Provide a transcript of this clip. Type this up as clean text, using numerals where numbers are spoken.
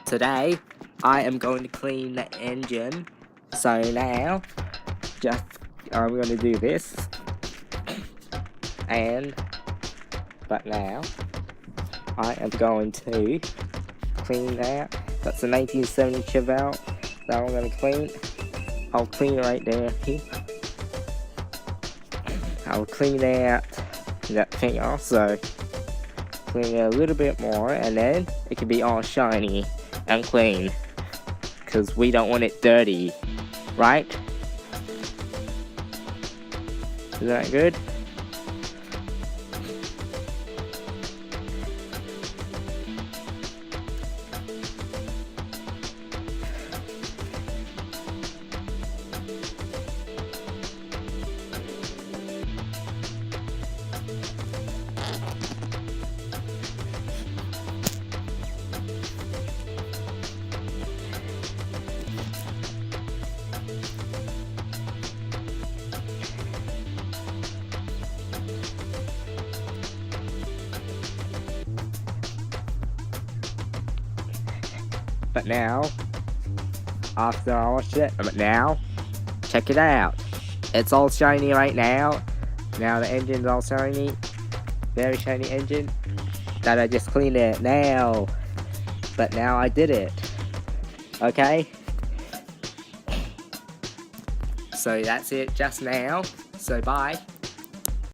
today I am going to clean the engine. So now, I'm going to do this. But now, I am going to clean that. That's a 1970 Chevelle that I'm going to clean. I'll clean it right there. I'll clean that thing also. Clean it a little bit more, and then it can be all shiny and clean. Because we don't want it dirty, right? Is that good? But now, after I washed it, check it out. It's all shiny right now. Now the engine's all shiny. Very shiny engine. That I just cleaned it now. But now I did it. Okay? So that's it just now. So bye.